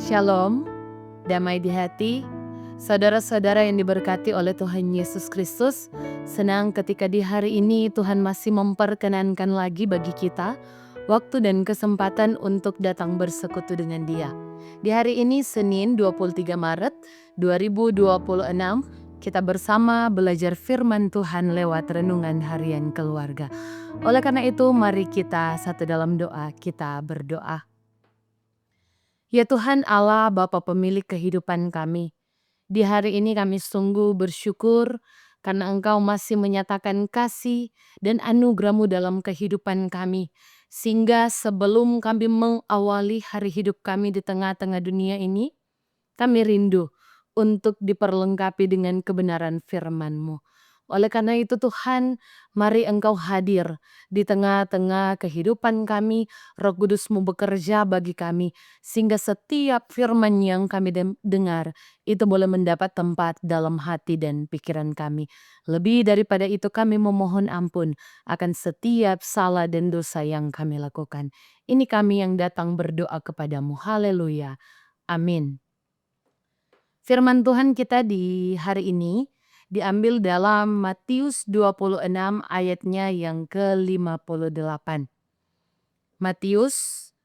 Shalom, damai di hati, saudara-saudara yang diberkati oleh Tuhan Yesus Kristus. Senang ketika di hari ini Tuhan masih memperkenankan lagi bagi kita waktu dan kesempatan untuk datang bersekutu dengan Dia. Di hari ini Senin 23 Maret 2026, kita bersama belajar firman Tuhan lewat renungan harian keluarga. Oleh karena itu, mari kita satu dalam doa, kita berdoa. Ya Tuhan Allah, Bapa pemilik kehidupan kami, di hari ini kami sungguh bersyukur karena Engkau masih menyatakan kasih dan anugerah-Mu dalam kehidupan kami. Sehingga sebelum kami mengawali hari hidup kami di tengah-tengah dunia ini, kami rindu untuk diperlengkapi dengan kebenaran firman-Mu. Oleh karena itu Tuhan, mari Engkau hadir di tengah-tengah kehidupan kami, Roh Kudus-Mu bekerja bagi kami, sehingga setiap firman yang kami dengar, itu boleh mendapat tempat dalam hati dan pikiran kami. Lebih daripada itu kami memohon ampun akan setiap salah dan dosa yang kami lakukan. Ini kami yang datang berdoa kepadamu. Haleluya. Amin. Firman Tuhan kita di hari ini diambil dalam Matius 26 ayatnya yang ke-58. Matius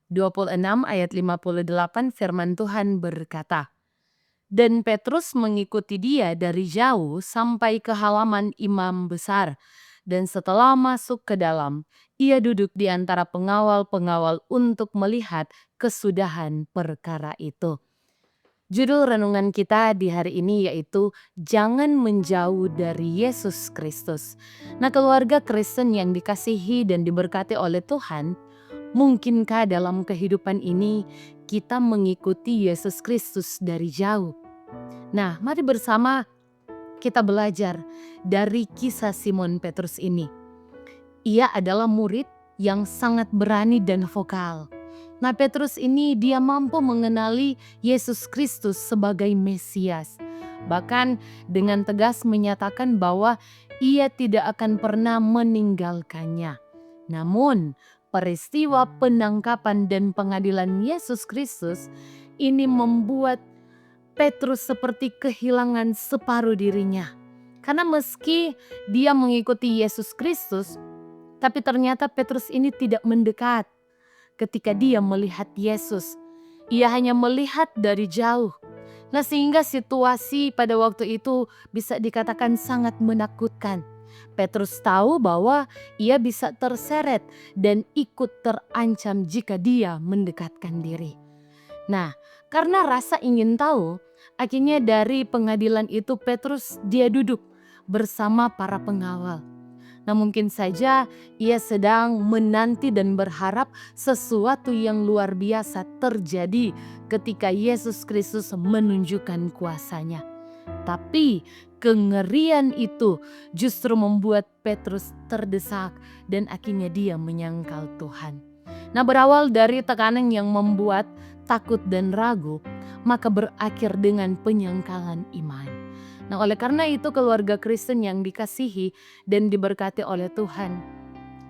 26 ayat 58 firman Tuhan berkata, "Dan Petrus mengikuti dia dari jauh sampai ke halaman imam besar, dan setelah masuk ke dalam, ia duduk di antara pengawal-pengawal untuk melihat kesudahan perkara itu." Judul renungan kita di hari ini yaitu Jangan Menjauh dari Yesus Kristus. Nah, keluarga Kristen yang dikasihi dan diberkati oleh Tuhan, mungkinkah dalam kehidupan ini kita mengikuti Yesus Kristus dari jauh? Nah, mari bersama kita belajar dari kisah Simon Petrus ini. Ia adalah murid yang sangat berani dan vokal. Nah, Petrus ini dia mampu mengenali Yesus Kristus sebagai Mesias. Bahkan dengan tegas menyatakan bahwa ia tidak akan pernah meninggalkannya. Namun, peristiwa penangkapan dan pengadilan Yesus Kristus ini membuat Petrus seperti kehilangan separuh dirinya. Karena meski dia mengikuti Yesus Kristus, tapi ternyata Petrus ini tidak mendekat. Ketika dia melihat Yesus, ia hanya melihat dari jauh. Nah, sehingga situasi pada waktu itu bisa dikatakan sangat menakutkan. Petrus tahu bahwa ia bisa terseret dan ikut terancam jika dia mendekatkan diri. Nah, karena rasa ingin tahu, akhirnya dari pengadilan itu Petrus dia duduk bersama para pengawal. Nah, mungkin saja ia sedang menanti dan berharap sesuatu yang luar biasa terjadi ketika Yesus Kristus menunjukkan kuasanya. Tapi kengerian itu justru membuat Petrus terdesak dan akhirnya dia menyangkal Tuhan. Nah, berawal dari tekanan yang membuat takut dan ragu, maka berakhir dengan penyangkalan iman. Nah, oleh karena itu keluarga Kristen yang dikasihi dan diberkati oleh Tuhan,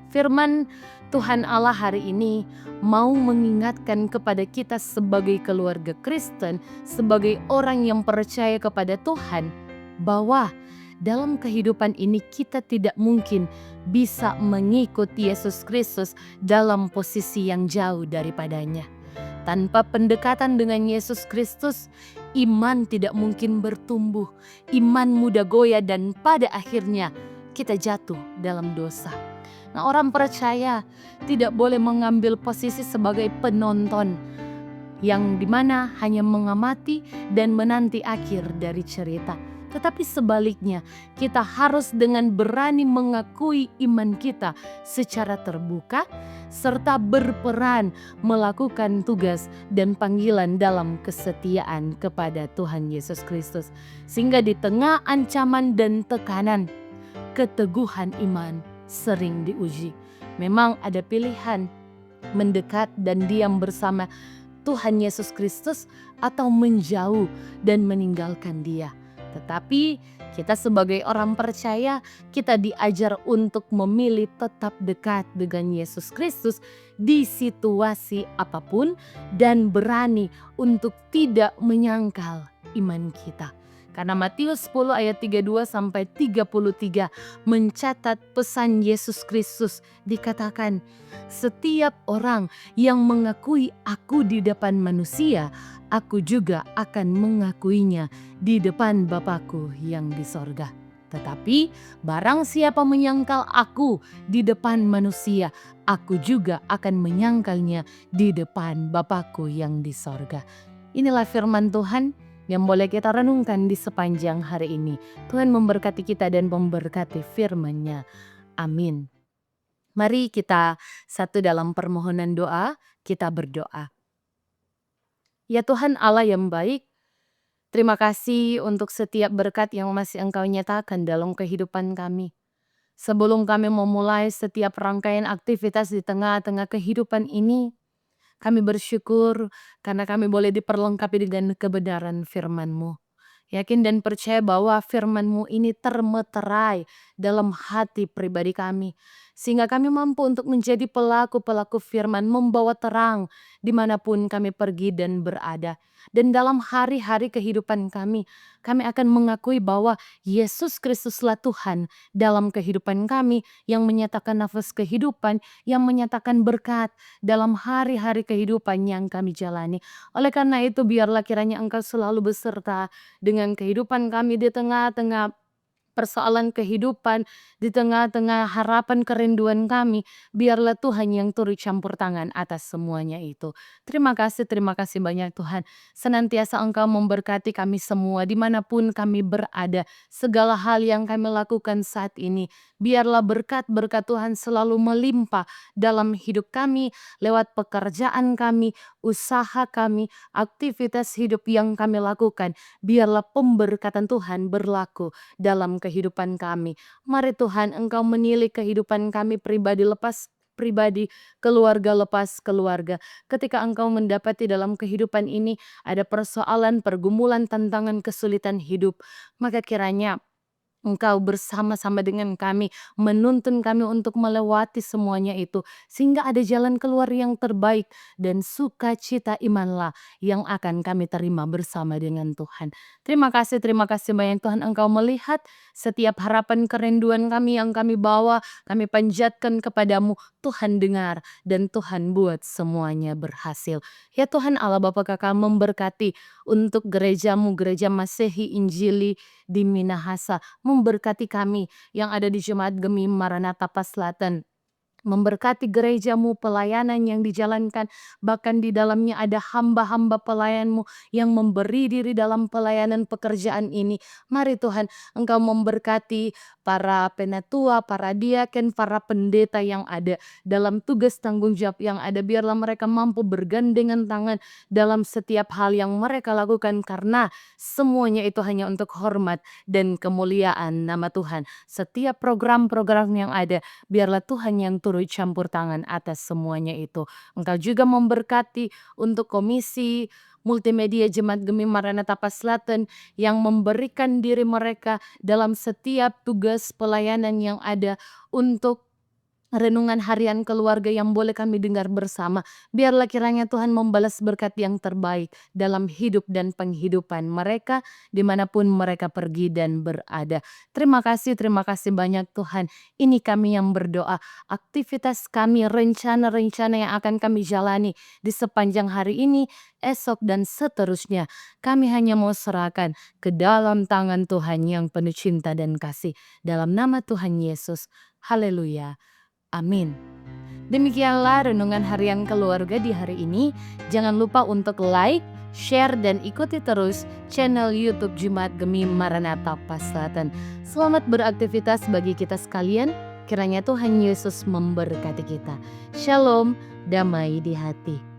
firman Tuhan Allah hari ini mau mengingatkan kepada kita sebagai keluarga Kristen, sebagai orang yang percaya kepada Tuhan, bahwa dalam kehidupan ini kita tidak mungkin bisa mengikuti Yesus Kristus dalam posisi yang jauh daripadanya. Tanpa pendekatan dengan Yesus Kristus, iman tidak mungkin bertumbuh, iman mudah goyah dan pada akhirnya kita jatuh dalam dosa. Nah, orang percaya tidak boleh mengambil posisi sebagai penonton yang dimana hanya mengamati dan menanti akhir dari cerita. Tetapi sebaliknya, kita harus dengan berani mengakui iman kita secara terbuka, serta berperan melakukan tugas dan panggilan dalam kesetiaan kepada Tuhan Yesus Kristus. Sehingga di tengah ancaman dan tekanan, keteguhan iman sering diuji. Memang ada pilihan mendekat dan diam bersama Tuhan Yesus Kristus atau menjauh dan meninggalkan Dia. Tetapi Kita sebagai orang percaya, kita diajar untuk memilih tetap dekat dengan Yesus Kristus di situasi apapun dan berani untuk tidak menyangkal iman kita. Karena Matius 10 ayat 32 sampai 33 mencatat pesan Yesus Kristus, dikatakan, "Setiap orang yang mengakui aku di depan manusia, aku juga akan mengakuinya di depan Bapakku yang di sorga. Tetapi barang siapa menyangkal aku di depan manusia, aku juga akan menyangkalnya di depan Bapakku yang di sorga." Inilah firman Tuhan yang boleh kita renungkan di sepanjang hari ini. Tuhan memberkati kita dan memberkati firman-Nya. Amin. Mari kita satu dalam permohonan doa, kita berdoa. Ya Tuhan Allah yang baik, terima kasih untuk setiap berkat yang masih Engkau nyatakan dalam kehidupan kami. Sebelum kami memulai setiap rangkaian aktivitas di tengah-tengah kehidupan ini, kami bersyukur karena kami boleh diperlengkapi dengan kebenaran firman-Mu. Yakin dan percaya bahwa firman-Mu ini termeterai dalam hati pribadi kami. Sehingga kami mampu untuk menjadi pelaku-pelaku firman, membawa terang dimanapun kami pergi dan berada. Dan dalam hari-hari kehidupan kami akan mengakui bahwa Yesus Kristuslah Tuhan dalam kehidupan kami yang menyatakan nafas kehidupan, yang menyatakan berkat dalam hari-hari kehidupan yang kami jalani. Oleh karena itu biarlah kiranya Engkau selalu beserta dengan kehidupan kami di tengah-tengah persoalan kehidupan, di tengah-tengah harapan kerinduan kami, biarlah Tuhan yang turut campur tangan atas semuanya itu. Terima kasih banyak Tuhan. Senantiasa Engkau memberkati kami semua dimanapun kami berada. Segala hal yang kami lakukan saat ini, biarlah berkat-berkat Tuhan selalu melimpah dalam hidup kami, lewat pekerjaan kami, usaha kami, aktivitas hidup yang kami lakukan. Biarlah pemberkatan Tuhan berlaku dalam kehidupan kami. Mari Tuhan Engkau menilai kehidupan kami pribadi lepas pribadi, keluarga lepas keluarga. Ketika Engkau mendapati dalam kehidupan ini ada persoalan, pergumulan, tantangan, kesulitan hidup, maka kiranya Engkau bersama-sama dengan kami, menuntun kami untuk melewati semuanya itu, sehingga ada jalan keluar yang terbaik dan sukacita imanlah yang akan kami terima bersama dengan Tuhan. Terima kasih banyak Tuhan Engkau melihat setiap harapan kerinduan kami yang kami bawa, kami panjatkan kepadamu. Tuhan dengar dan Tuhan buat semuanya berhasil. Ya Tuhan Allah Bapa Kakak memberkati untuk gerejamu, gereja Masehi Injili di Minahasa, memberkati kami yang ada di Jemaat Gemi Maranatha Paslatan. Memberkati gerejamu, pelayanan yang dijalankan, bahkan di dalamnya ada hamba-hamba pelayanmu yang memberi diri dalam pelayanan pekerjaan ini. Mari Tuhan Engkau memberkati para penatua, para diaken, para pendeta yang ada dalam tugas tanggung jawab yang ada. Biarlah mereka mampu bergandengan tangan dalam setiap hal yang mereka lakukan, karena semuanya itu hanya untuk hormat dan kemuliaan nama Tuhan. Setiap program-program yang ada, biarlah Tuhan yang turut campur tangan atas semuanya itu. Engkau juga memberkati untuk komisi multimedia Jemaat Gemi Maranatha Paslatan yang memberikan diri mereka dalam setiap tugas pelayanan yang ada untuk renungan harian keluarga yang boleh kami dengar bersama. Biarlah kiranya Tuhan membalas berkat yang terbaik dalam hidup dan penghidupan mereka dimanapun mereka pergi dan berada. Terima kasih banyak Tuhan. Ini kami yang berdoa. Aktivitas kami, rencana-rencana yang akan kami jalani di sepanjang hari ini, esok dan seterusnya, kami hanya mau serahkan ke dalam tangan Tuhan yang penuh cinta dan kasih. Dalam nama Tuhan Yesus. Haleluya. Amin. Demikianlah renungan harian keluarga di hari ini. Jangan lupa untuk like, share, dan ikuti terus channel YouTube Jemaat Gemi Maranatha Paslatan. Selamat beraktivitas bagi kita sekalian. Kiranya Tuhan Yesus memberkati kita. Shalom, damai di hati.